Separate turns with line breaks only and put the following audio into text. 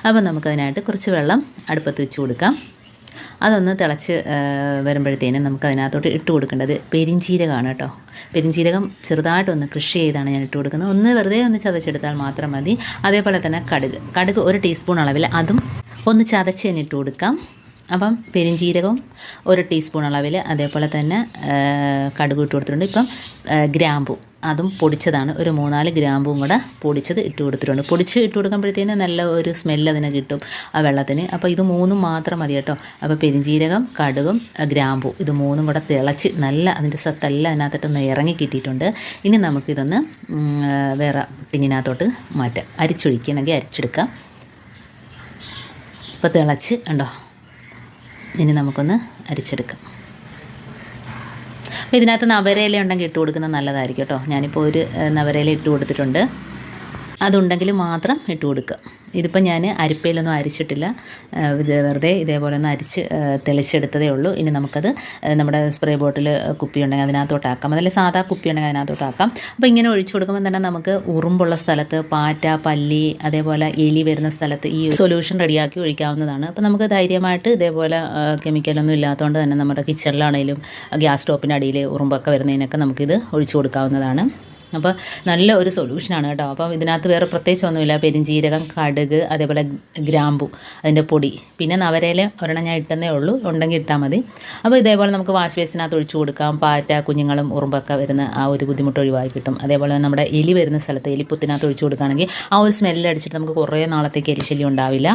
അപ്പോൾ നമുക്കതിനായിട്ട് കുറച്ച് വെള്ളം അടുപ്പത്ത് വെച്ച് കൊടുക്കാം. അതൊന്ന് തിളച്ച് വരുമ്പോഴത്തേനും നമുക്കതിനകത്തോട്ട് ഇട്ട് കൊടുക്കേണ്ടത് പെരിഞ്ചീരകമാണ് കേട്ടോ. പെരിഞ്ചീരകം ചെറുതായിട്ടൊന്ന് കൃഷി ചെയ്താണ് ഞാൻ ഇട്ട് കൊടുക്കുന്നത്. ഒന്ന് വെറുതെ ഒന്ന് ചതച്ചെടുത്താൽ മാത്രം മതി. അതേപോലെ തന്നെ കടുക് 1 ടീസ്പൂൺ അളവിൽ അതും ഒന്ന് ചതച്ച് തന്നെ ഇട്ട് കൊടുക്കാം. അപ്പം പെരിഞ്ചീരകവും 1 ടീസ്പൂൺ അളവിൽ, അതേപോലെ തന്നെ കടുക് ഇട്ട് കൊടുത്തിട്ടുണ്ട്. ഇപ്പം ഗ്രാമ്പു അതും പൊടിച്ചതാണ്, ഒരു 3-4 ഗ്രാമ്പും കൂടെ പൊടിച്ചത് ഇട്ട് കൊടുത്തിട്ടുണ്ട്. പൊടിച്ച് ഇട്ട് കൊടുക്കുമ്പോഴത്തേനും നല്ല ഒരു സ്മെല്ല് അതിന് കിട്ടും ആ വെള്ളത്തിന്. അപ്പോൾ ഇത് 3 മാത്രം മതി കേട്ടോ. അപ്പോൾ പെരിഞ്ചീരകം, കടുകും ഗ്രാമ്പു ഇത് 3 കൂടെ തിളച്ച് നല്ല അതിൻ്റെ സത്തെല്ലാം അതിനകത്തോട്ടൊന്ന് ഇറങ്ങി കിട്ടിയിട്ടുണ്ട്. ഇനി നമുക്കിതൊന്ന് വേറെ ടിന്നിനകത്തോട്ട് മാറ്റാം. അരിച്ചൊഴിക്കണമെങ്കിൽ അരിച്ചെടുക്കാം. ഇപ്പോൾ തിളച്ച് ഉണ്ടോ, ഇനി നമുക്കൊന്ന് അരിച്ചെടുക്കാം. അപ്പോൾ ഇതിനകത്ത് നവരയില ഉണ്ടെങ്കിൽ ഇട്ട് കൊടുക്കുന്നത് നല്ലതായിരിക്കും കേട്ടോ. ഞാനിപ്പോൾ ഒരു നവരയില ഇട്ട് കൊടുത്തിട്ടുണ്ട്. അതുണ്ടെങ്കിൽ മാത്രം ഇട്ട് കൊടുക്കുക. ഇതിപ്പോൾ ഞാൻ അരിപ്പയിലൊന്നും അരിച്ചിട്ടില്ല, ഇത് വെറുതെ ഇതേപോലെ ഒന്ന് അരിച്ച് തെളിച്ചെടുത്തതേ ഉള്ളൂ. ഇനി നമുക്കത് നമ്മുടെ സ്പ്രേ ബോട്ടിൽ കുപ്പി ഉണ്ടെങ്കിൽ അതിനകത്തോട്ട് ആക്കാം, അതല്ലേ സാധാ കുപ്പി ഉണ്ടെങ്കിൽ അതിനകത്തോട്ട് ആക്കാം. അപ്പോൾ ഇങ്ങനെ ഒഴിച്ചു കൊടുക്കുമ്പോൾ തന്നെ നമുക്ക് ഉറുമ്പുള്ള സ്ഥലത്ത്, പാറ്റ, പല്ലി, അതേപോലെ എലി വരുന്ന സ്ഥലത്ത് ഈ സൊല്യൂഷൻ റെഡിയാക്കി ഒഴിക്കാവുന്നതാണ്. അപ്പോൾ നമുക്ക് ധൈര്യമായിട്ട് ഇതേപോലെ കെമിക്കലൊന്നും ഇല്ലാത്തതുകൊണ്ട് തന്നെ നമ്മുടെ കിച്ചണിലാണെങ്കിലും ഗ്യാസ് സ്റ്റോപ്പിൻ്റെ അടിയിൽ ഉറുമ്പൊക്കെ വരുന്നതിനൊക്കെ നമുക്കിത് ഒഴിച്ചു കൊടുക്കാവുന്നതാണ്. അപ്പോൾ നല്ല ഒരു സൊല്യൂഷനാണ് കേട്ടോ. അപ്പം ഇതിനകത്ത് വേറെ പ്രത്യേകിച്ചൊന്നുമില്ല. പെരിഞ്ചീരകം, കടുക്, അതേപോലെ ഗ്രാമ്പു അതിൻ്റെ പൊടി, പിന്നെ നവരയില ഒരെണ്ണം ഞാൻ ഇട്ടെന്നേ ഉള്ളൂ, ഉണ്ടെങ്കിൽ ഇട്ടാൽ മതി. അപ്പോൾ ഇതേപോലെ നമുക്ക് വാഷ് ബേസിനകത്ത് ഒഴിച്ചു കൊടുക്കാം. പാറ്റ, കുഞ്ഞുങ്ങളും ഉറുമ്പൊക്കെ വരുന്ന ആ ഒരു ബുദ്ധിമുട്ട് ഒഴിവാക്കി കിട്ടും. അതേപോലെ നമ്മുടെ എലി വരുന്ന സ്ഥലത്ത് എലിപ്പുത്തിനകത്ത് ഒഴിച്ചു കൊടുക്കുകയാണെങ്കിൽ ആ ഒരു സ്മെല്ല് അടിച്ചിട്ട് നമുക്ക് കുറേ നാളത്തേക്ക് എലിശല്യം ഉണ്ടാവില്ല.